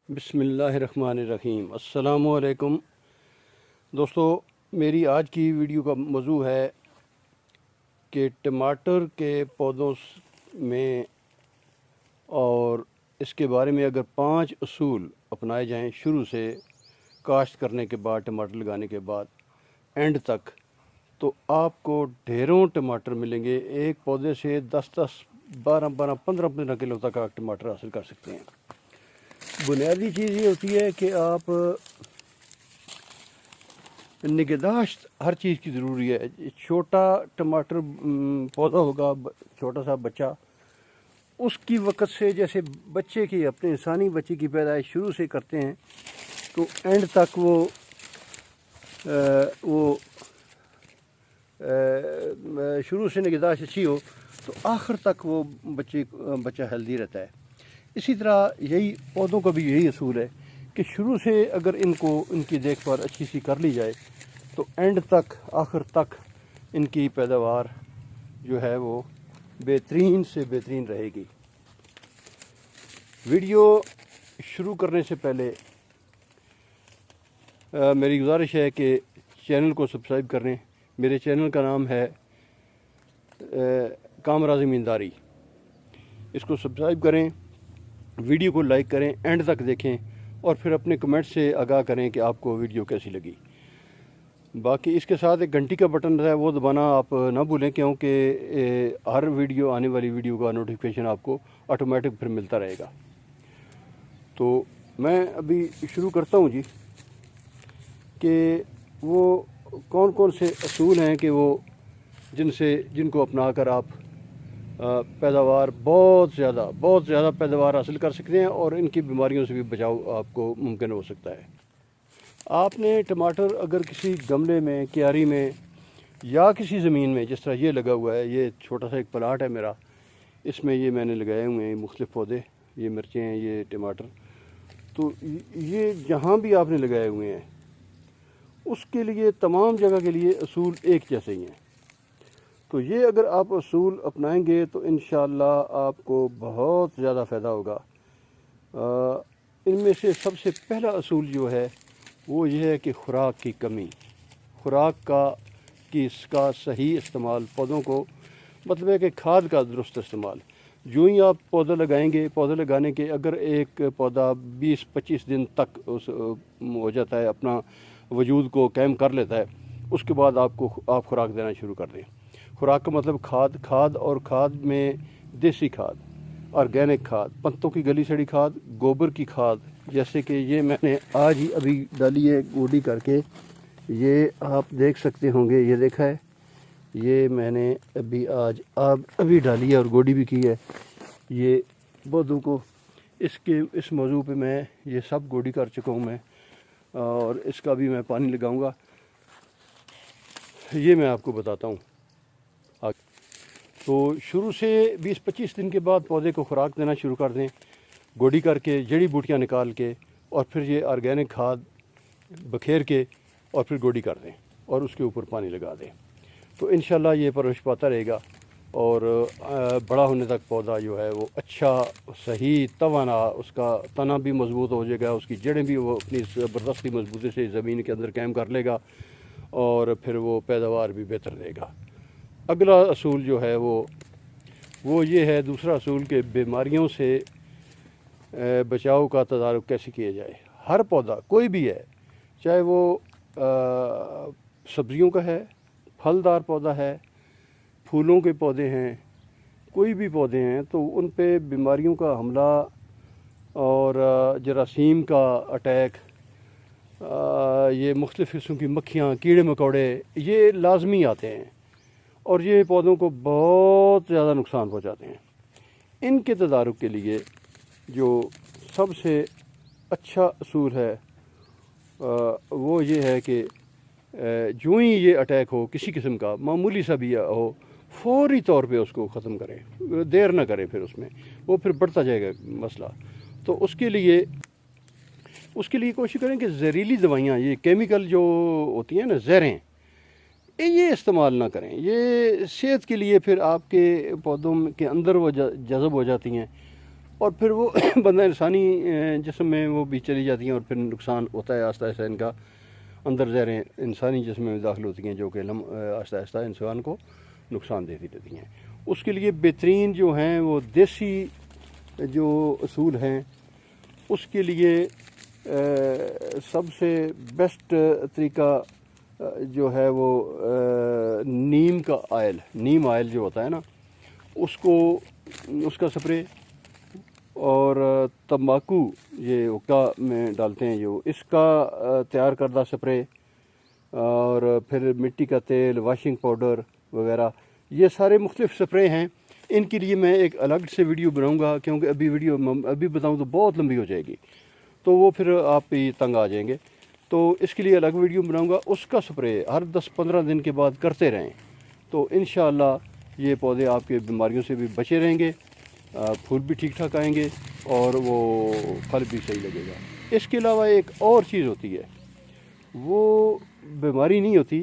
بسم اللہ الرحمن الرحیم۔ السلام علیکم دوستو، میری آج کی ویڈیو کا موضوع ہے کہ ٹماٹر کے پودوں میں اور اس کے بارے میں اگر 5 اصول اپنائے جائیں شروع سے کاشت کرنے کے بعد، ٹماٹر لگانے کے بعد اینڈ تک، تو آپ کو ڈھیروں ٹماٹر ملیں گے۔ ایک پودے سے 10 12 15 کلو تک آپ ٹماٹر حاصل کر سکتے ہیں۔ بنیادی چیز یہ ہوتی ہے کہ آپ نگہداشت ہر چیز کی ضروری ہے۔ چھوٹا ٹماٹر پودا ہوگا، چھوٹا سا بچہ، اس کی وقت سے جیسے بچے کی، اپنے انسانی بچے کی پیدائش شروع سے کرتے ہیں تو اینڈ تک وہ شروع سے نگہداشت اچھی ہو تو آخر تک وہ بچہ ہیلدی رہتا ہے۔ اسی طرح یہی پودوں کا بھی یہی اصول ہے کہ شروع سے اگر ان کی دیکھ بھال اچھی سی کر لی جائے تو اینڈ تک، آخر تک ان کی پیداوار جو ہے وہ بہترین سے بہترین رہے گی۔ ویڈیو شروع کرنے سے پہلے میری گزارش ہے کہ چینل کو سبسکرائب کریں۔ میرے چینل کا نام ہے کامرا زمینداری۔ اس کو سبسکرائب کریں، ویڈیو کو لائک کریں، اینڈ تک دیکھیں اور پھر اپنے کمنٹ سے آگاہ کریں کہ آپ کو ویڈیو کیسی لگی۔ باقی اس کے ساتھ ایک گھنٹی کا بٹن ہے، وہ دبانا آپ نہ بھولیں، کیونکہ ہر ویڈیو، آنے والی ویڈیو کا نوٹیفیکیشن آپ کو آٹومیٹک پھر ملتا رہے گا۔ تو میں ابھی شروع کرتا ہوں جی، کہ وہ کون کون سے اصول ہیں کہ وہ جن کو اپنا کر آپ پیداوار بہت زیادہ پیداوار حاصل کر سکتے ہیں اور ان کی بیماریوں سے بھی بچاؤ آپ کو ممکن ہو سکتا ہے۔ آپ نے ٹماٹر اگر کسی گملے میں، کیاری میں یا کسی زمین میں، جس طرح یہ لگا ہوا ہے، یہ چھوٹا سا ایک پلاٹ ہے میرا، اس میں یہ میں نے لگائے ہوئے ہیں مختلف پودے، یہ مرچیں ہیں، یہ ٹماٹر، تو یہ جہاں بھی آپ نے لگائے ہوئے ہیں اس کے لیے، تمام جگہ کے لیے اصول ایک جیسے ہی ہیں۔ تو یہ اگر آپ اصول اپنائیں گے تو انشاءاللہ آپ کو بہت زیادہ فائدہ ہوگا۔ ان میں سے سب سے پہلا اصول جو ہے وہ یہ ہے کہ خوراک کی کمی، خوراک اس کا صحیح استعمال، پودوں کو، مطلب ہے کہ کھاد کا درست استعمال۔ جو ہی آپ پودا لگائیں گے، پودے لگانے کے اگر ایک پودا 20-25 دن تک ہو جاتا ہے، اپنا وجود کو قائم کر لیتا ہے، اس کے بعد آپ خوراک دینا شروع کر دیں۔ خوراک کا مطلب کھاد میں دیسی کھاد، آرگینک کھاد، پتوں کی گلی سڑی کھاد، گوبر کی کھاد، جیسے کہ یہ میں نے آج ہی ابھی ڈالی ہے گوڈی کر کے، یہ آپ دیکھ سکتے ہوں گے، یہ دیکھا ہے، یہ میں نے ابھی ڈالی ہے اور گوڈی بھی کی ہے۔ یہ پودوں کو اس موضوع پہ میں یہ سب گوڈی کر چکا ہوں میں، اور اس کا بھی میں پانی لگاؤں گا، یہ میں آپ کو بتاتا ہوں۔ تو شروع سے 20-25 دن کے بعد پودے کو خوراک دینا شروع کر دیں، گوڈی کر کے، جڑی بوٹیاں نکال کے، اور پھر یہ آرگینک کھاد بکھیر کے اور پھر گوڈی کر دیں اور اس کے اوپر پانی لگا دیں، تو انشاءاللہ یہ پرورش پاتا رہے گا اور بڑا ہونے تک پودا جو ہے وہ اچھا، صحیح، توانا، اس کا تنا بھی مضبوط ہو جائے گا، اس کی جڑیں بھی وہ اپنی زبردستی مضبوطی سے زمین کے اندر قائم کر لے گا اور پھر وہ پیداوار بھی بہتر دے گا۔ اگلا اصول جو ہے وہ یہ ہے، دوسرا اصول، کہ بیماریوں سے بچاؤ کا تدارک کیسے کیا جائے۔ ہر پودا کوئی بھی ہے، چاہے وہ سبزیوں کا ہے، پھلدار پودا ہے، پھولوں کے پودے ہیں، کوئی بھی پودے ہیں، تو ان پہ بیماریوں کا حملہ اور جراثیم کا اٹیک، یہ مختلف قسم کی مکھیاں، کیڑے مکوڑے، یہ لازمی آتے ہیں اور یہ پودوں کو بہت زیادہ نقصان پہنچاتے ہیں۔ ان کے تدارک کے لیے جو سب سے اچھا اصول ہے وہ یہ ہے کہ جو ہی یہ اٹیک ہو، کسی قسم کا، معمولی سا بھی ہو، فوری طور پہ اس کو ختم کریں، دیر نہ کریں، پھر اس میں وہ پھر بڑھتا جائے گا مسئلہ۔ تو اس کے لیے کوشش کریں کہ زہریلی دوائیاں، یہ کیمیکل جو ہوتی ہیں نا، زہریں، یہ استعمال نہ کریں۔ یہ صحت کے لیے پھر آپ کے پودوں کے اندر وہ جذب ہو جاتی ہیں، اور پھر وہ بندہ انسانی جسم میں وہ بھی چلی جاتی ہیں اور پھر نقصان ہوتا ہے آہستہ آہستہ ان کا اندر زہریں انسانی جسم میں داخل ہوتی ہیں جو کہ آہستہ آہستہ انسان کو نقصان دیتی رہتی ہیں. اس کے لیے بہترین جو ہیں وہ دیسی جو اصول ہیں اس کے لیے سب سے بیسٹ طریقہ جو ہے وہ نیم کا آئل، نیم آئل جو ہوتا ہے نا اس کا سپرے، اور تمباکو یہ حکا میں ڈالتے ہیں جو اس کا تیار کردہ سپرے، اور پھر مٹی کا تیل، واشنگ پاؤڈر وغیرہ، یہ سارے مختلف سپرے ہیں. ان کے لیے میں ایک الگ سے ویڈیو بناؤں گا، کیونکہ ابھی بتاؤں تو بہت لمبی ہو جائے گی، تو وہ پھر آپ بھی تنگ آ جائیں گے. تو اس کے لیے الگ ویڈیو بناؤں گا. اس کا سپرے ہر 10-15 دن کے بعد کرتے رہیں تو انشاءاللہ یہ پودے آپ کے بیماریوں سے بھی بچے رہیں گے، پھول بھی ٹھیک ٹھاک آئیں گے اور وہ پھل بھی صحیح لگے گا. اس کے علاوہ ایک اور چیز ہوتی ہے، وہ بیماری نہیں ہوتی،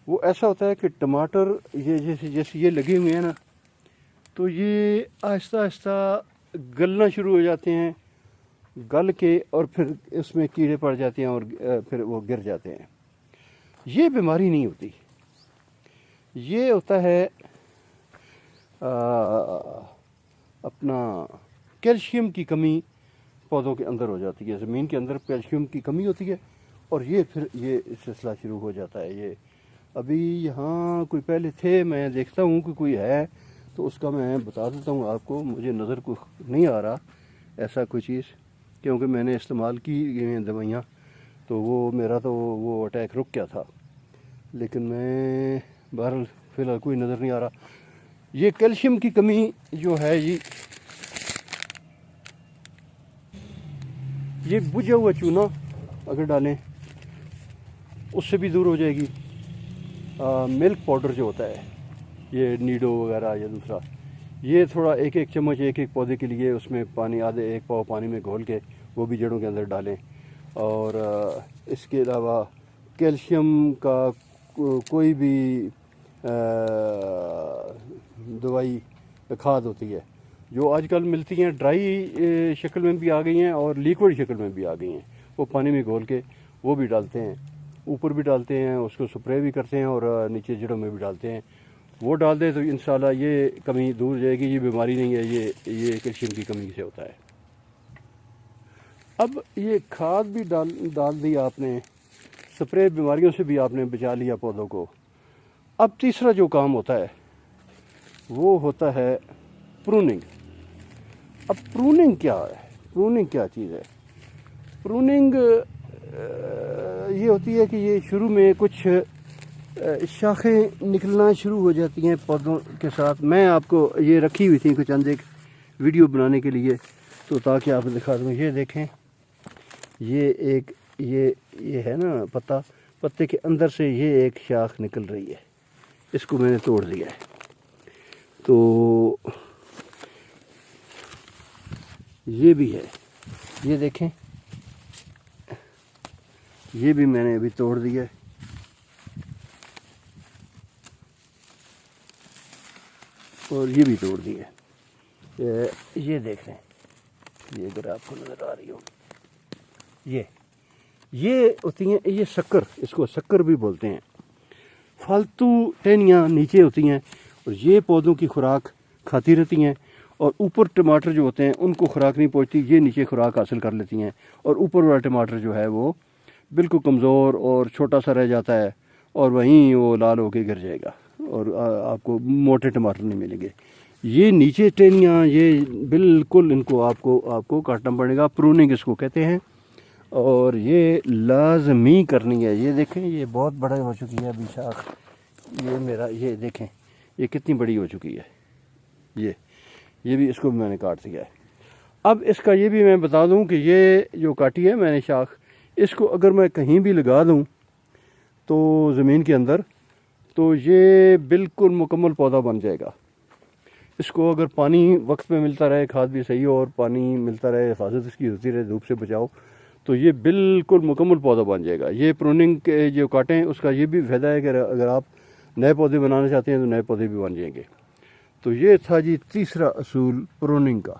وہ ایسا ہوتا ہے کہ ٹماٹر یہ جیسے یہ لگے ہوئے ہیں نا، تو یہ آہستہ آہستہ گلنا شروع ہو جاتے ہیں، گل کے اور پھر اس میں کیڑے پڑ جاتے ہیں اور پھر وہ گر جاتے ہیں. یہ بیماری نہیں ہوتی، یہ ہوتا ہے اپنا کیلشیم کی کمی پودوں کے اندر ہو جاتی ہے، زمین کے اندر کیلشیم کی کمی ہوتی ہے اور یہ پھر یہ سلسلہ شروع ہو جاتا ہے. یہ ابھی یہاں کوئی پہلے تھے، میں دیکھتا ہوں کہ کوئی ہے تو اس کا میں بتا دیتا ہوں آپ کو. مجھے نظر کو نہیں آ رہا ایسا کوئی چیز، کیونکہ میں نے استعمال کی یہ دوائیاں تو وہ میرا تو وہ اٹیک رک گیا تھا، لیکن میں بہرحال فی الحال کوئی نظر نہیں آ رہا. یہ کیلشیم کی کمی جو ہے یہ بجھا ہوا چونا اگر ڈالیں اس سے بھی دور ہو جائے گی. ملک پاؤڈر جو ہوتا ہے، یہ نیڈو وغیرہ یا دوسرا، یہ تھوڑا ایک چمچ ایک پودے کے لیے اس میں پانی ایک پاؤ پانی میں گھول کے وہ بھی جڑوں کے اندر ڈالیں. اور اس کے علاوہ کیلشیم کا کوئی بھی دوائی کھاد ہوتی ہے جو آج کل ملتی ہیں، ڈرائی شکل میں بھی آ گئی ہیں اور لیکوڈ شکل میں بھی آ گئی ہیں، وہ پانی میں گھول کے وہ بھی ڈالتے ہیں، اوپر بھی ڈالتے ہیں، اس کو سپرے بھی کرتے ہیں اور نیچے جڑوں میں بھی ڈالتے ہیں. وہ ڈال دیں تو انشاءاللہ یہ کمی دور جائے گی. یہ بیماری نہیں ہے، یہ کیلشیم کی کمی سے ہوتا ہے. اب یہ کھاد بھی ڈال دی آپ نے، سپرے بیماریوں سے بھی آپ نے بچا لیا پودوں کو. اب تیسرا جو کام ہوتا ہے وہ ہوتا ہے پروننگ. اب پروننگ کیا ہے؟ پروننگ کیا چیز ہے؟ پروننگ یہ ہوتی ہے کہ یہ شروع میں کچھ شاخیں نکلنا شروع ہو جاتی ہیں پودوں کے ساتھ. میں آپ کو یہ رکھی ہوئی تھی کچھ ایک ویڈیو بنانے کے لیے، تو تاکہ آپ دکھا دوں. یہ دیکھیں، یہ ہے نا پتے کے اندر سے یہ ایک شاخ نکل رہی ہے، اس کو میں نے توڑ دیا ہے. تو یہ بھی ہے، یہ دیکھیں، یہ بھی میں نے ابھی توڑ دیا ہے. اور یہ بھی توڑ دیا ہے. یہ دیکھ لیں، یہ اگر آپ کو نظر آ رہی ہو، یہ ہوتی ہیں، یہ شکر، اس کو شکر بھی بولتے ہیں. فالتو ٹہنیاں نیچے ہوتی ہیں اور یہ پودوں کی خوراک کھاتی رہتی ہیں، اور اوپر ٹماٹر جو ہوتے ہیں ان کو خوراک نہیں پہنچتی، یہ نیچے خوراک حاصل کر لیتی ہیں، اور اوپر والا ٹماٹر جو ہے وہ بالکل کمزور اور چھوٹا سا رہ جاتا ہے، اور وہیں وہ لال ہو کے گر جائے گا اور آپ کو موٹے ٹماٹر نہیں ملیں گے. یہ نیچے ٹہنیاں، یہ بالکل ان کو آپ کو کاٹنا پڑے گا. پروننگ اس کو کہتے ہیں، اور یہ لازمی کرنی ہے. یہ دیکھیں، یہ بہت بڑا ہو چکی ہے ابھی شاخ، یہ دیکھیں یہ کتنی بڑی ہو چکی ہے. یہ بھی اس کو بھی میں نے کاٹ دیا ہے. اب اس کا یہ بھی میں بتا دوں کہ یہ جو کاٹی ہے میں نے شاخ، اس کو اگر میں کہیں بھی لگا دوں تو زمین کے اندر، تو یہ بالکل مکمل پودا بن جائے گا. اس کو اگر پانی وقت پہ ملتا رہے، کھاد بھی صحیح ہو اور پانی ملتا رہے، حفاظت اس کی ہوتی رہے، دھوپ سے بچاؤ، تو یہ بالکل مکمل پودا بن جائے گا. یہ پروننگ کے جو کاٹیں اس کا یہ بھی فائدہ ہے کہ اگر آپ نئے پودے بنانا چاہتے ہیں تو نئے پودے بھی بن جائیں گے. تو یہ تھا جی تیسرا اصول پروننگ کا.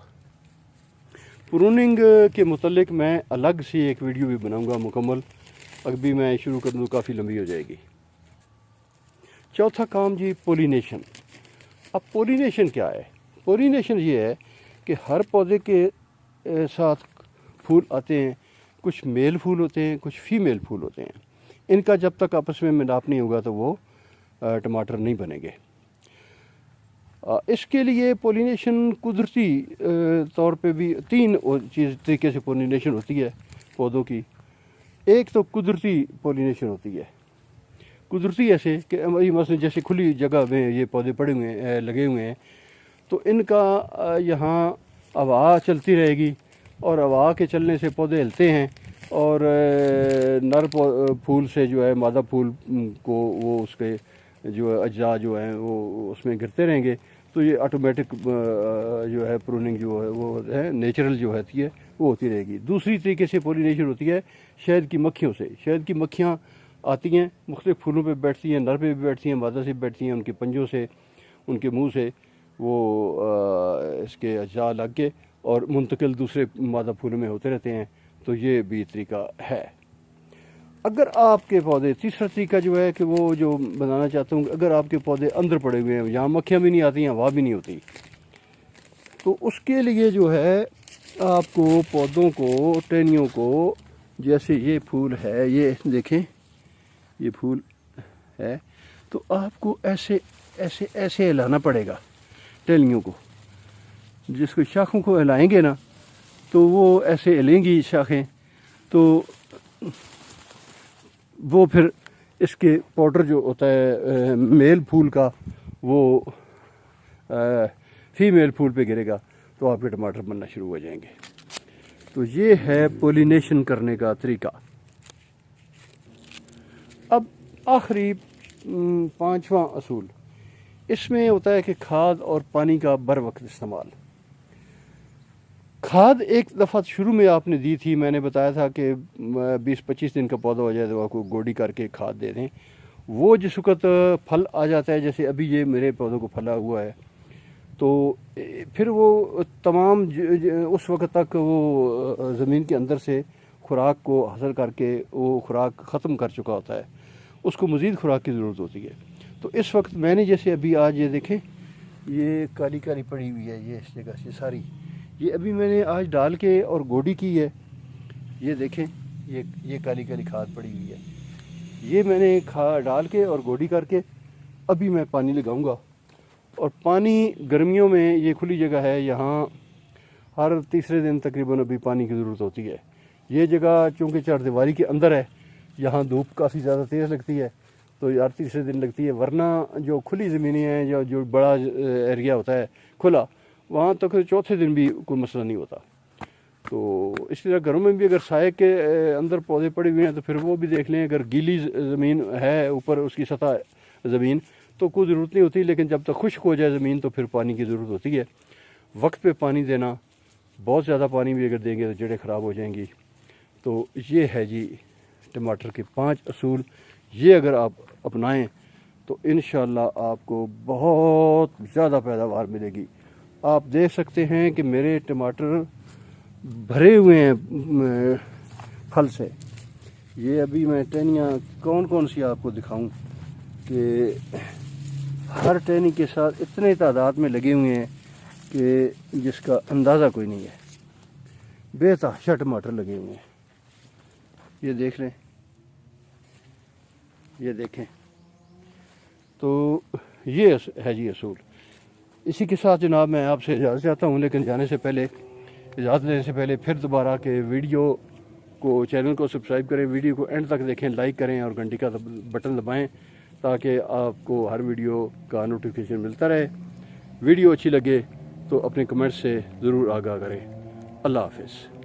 پروننگ کے متعلق میں الگ سے ایک ویڈیو بھی بناؤں گا مکمل، ابھی میں شروع کر دوں کافی لمبی ہو جائے گی۔ چوتھا کام جی پولینیشن۔ اب پولینیشن کیا ہے؟ پولینیشن یہ ہے کہ ہر پودے کے ساتھ پھول آتے ہیں، کچھ میل پھول ہوتے ہیں، کچھ فیمیل پھول ہوتے ہیں۔ ان کا جب تک آپس میں ملاپ نہیں ہوگا تو وہ ٹماٹر نہیں بنیں گے۔ اس کے لیے پولینیشن قدرتی طور پہ بھی تین طریقے سے پولینیشن ہوتی ہے پودوں کی۔ ایک تو قدرتی پولینیشن ہوتی ہے، قدرتی ایسے کہ مثلا جیسے کھلی جگہ میں یہ پودے پڑے ہوئے ہیں، لگے ہوئے ہیں، تو ان کا یہاں ہوا چلتی رہے گی، اور ہوا کے چلنے سے پودے ہلتے ہیں، اور نر پھول سے جو ہے مادہ پھول کو وہ اس کے جو ہے اجزاء جو ہیں وہ اس میں گرتے رہیں گے، تو یہ آٹومیٹک جو ہے پروننگ جو ہے وہ ہے نیچرل جو ہوتی ہے وہ ہوتی رہے گی۔ دوسری طریقے سے پولینیشن ہوتی ہے شہد کی مکھیوں سے۔ شہد کی مکھیاں آتی ہیں، مختلف پھولوں پہ بیٹھتی ہیں، نر پہ بھی بیٹھتی ہیں، مادہ سے بھی بیٹھتی ہیں، ان کے پنجوں سے، ان کے منہ سے وہ اس کے اجزاء لگ کے اور منتقل دوسرے مادہ پھولوں میں ہوتے رہتے ہیں، تو یہ بھی طریقہ ہے۔ اگر آپ کے پودے، تیسرا طریقہ جو ہے کہ وہ جو بنانا چاہتا ہوں، اگر آپ کے پودے اندر پڑے ہوئے ہیں، یہاں مکھیاں بھی نہیں آتی ہیں، ہوا بھی نہیں ہوتی، تو اس کے لیے جو ہے آپ کو پودوں کو، ٹہنیوں کو، جیسے یہ پھول ہے، یہ دیکھیں یہ پھول ہے، تو آپ کو ایسے ایسے ایسے ہلانا پڑے گا ٹہنیوں کو۔ جس کو شاخوں کو ہلائیں گے نا تو وہ ایسے ہلیں گی شاخیں، تو وہ پھر اس کے پاؤڈر جو ہوتا ہے میل پھول کا وہ فیمیل پھول پہ گرے گا، تو آپ کے ٹماٹر بننا شروع ہو جائیں گے۔ تو یہ ہے پولینیشن کرنے کا طریقہ۔ اب آخری پانچواں اصول، اس میں ہوتا ہے کہ کھاد اور پانی کا بر وقت استعمال۔ کھاد ایک دفعہ شروع میں آپ نے دی تھی، میں نے بتایا تھا کہ 20-25 دن کا پودا ہو جائے تو آپ کو گوڈی کر کے کھاد دے دیں۔ وہ جس وقت پھل آ جاتا ہے، جیسے ابھی یہ میرے پودوں کو پھلا ہوا ہے، تو پھر وہ تمام اس وقت تک وہ زمین کے اندر سے خوراک کو حاصل کر کے وہ خوراک ختم کر چکا ہوتا ہے، اس کو مزید خوراک کی ضرورت ہوتی ہے۔ تو اس وقت میں نے جیسے ابھی آج یہ دیکھیں، یہ کالی کالی پڑی ہوئی ہے، یہ اس جگہ سے ساری، یہ ابھی میں نے آج ڈال کے اور گوڈی کی ہے، یہ دیکھیں یہ کالی کالی کھاد پڑی ہوئی ہے، یہ میں نے ڈال کے اور گوڈی کر کے ابھی میں پانی لگاؤں گا۔ اور پانی گرمیوں میں یہ کھلی جگہ ہے، یہاں ہر تیسرے دن تقریباً ابھی پانی کی ضرورت ہوتی ہے۔ یہ جگہ چونکہ چار دیواری کے اندر ہے، یہاں دھوپ کافی زیادہ تیز لگتی ہے، تو ہر تیسرے دن لگتی ہے، ورنہ جو کھلی زمینیں ہیں، جو بڑا ایریا ہوتا ہے کھلا، وہاں تک چوتھے دن بھی کوئی مسئلہ نہیں ہوتا۔ تو اس طرح گھروں میں بھی اگر سائے کے اندر پودے پڑے ہوئے ہیں تو پھر وہ بھی دیکھ لیں، اگر گیلی زمین ہے اوپر اس کی سطح زمین تو کوئی ضرورت نہیں ہوتی، لیکن جب تک خشک ہو جائے زمین تو پھر پانی کی ضرورت ہوتی ہے۔ وقت پہ پانی دینا، بہت زیادہ پانی بھی اگر دیں گے تو جڑیں خراب ہو جائیں گی۔ تو یہ ہے جی ٹماٹر کے 5 اصول، یہ اگر آپ اپنائیں تو انشاءاللہ آپ کو بہت زیادہ پیداوار ملے گی۔ آپ دیکھ سکتے ہیں کہ میرے ٹماٹر بھرے ہوئے ہیں پھل سے۔ یہ ابھی میں ٹہنیاں کون سی آپ کو دکھاؤں کہ ہر ٹہنی کے ساتھ اتنے تعداد میں لگے ہوئے ہیں کہ جس کا اندازہ کوئی نہیں ہے، بے تحاشا ٹماٹر لگے ہوئے ہیں۔ یہ دیکھ لیں، یہ دیکھیں، تو یہ ہے جی اصول۔ اسی کے ساتھ جناب میں آپ سے اجازت چاہتا ہوں، لیکن جانے سے پہلے، اجازت لینے سے پہلے پھر دوبارہ کہ ویڈیو کو، چینل کو سبسکرائب کریں، ویڈیو کو اینڈ تک دیکھیں، لائک کریں اور گھنٹی کا بٹن دبائیں تاکہ آپ کو ہر ویڈیو کا نوٹیفیکیشن ملتا رہے۔ ویڈیو اچھی لگے تو اپنے کمنٹ سے ضرور آگاہ کریں۔ اللہ حافظ۔